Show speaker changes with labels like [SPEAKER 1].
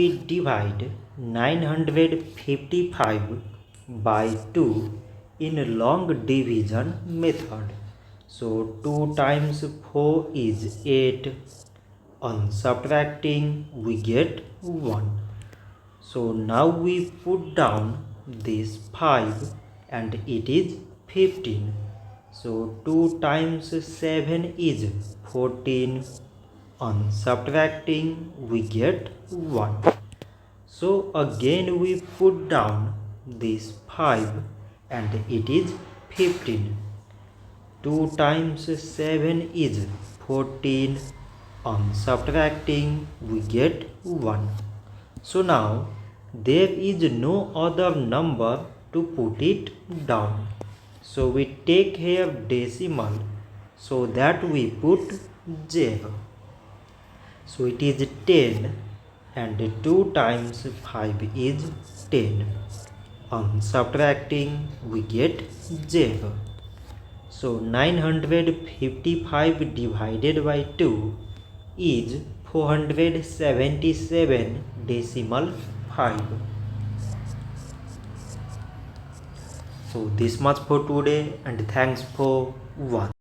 [SPEAKER 1] We divide 955 by 2 in long division method. So 2 times 4 is 8. On subtracting we get 1. So now we put down this 5 and it is 15. So 2 times 7 is 14. On subtracting we get 1. So again we put down this 5 and it is 15. 2 times 7 is 14. On subtracting we get 1. So now there is no other number to put it down. So we take here decimal so that we put 0. So it is 10 and 2 times 5 is 10. On subtracting we get 0. So 955 divided by 2 is 477.5. So this much for today and thanks for watching.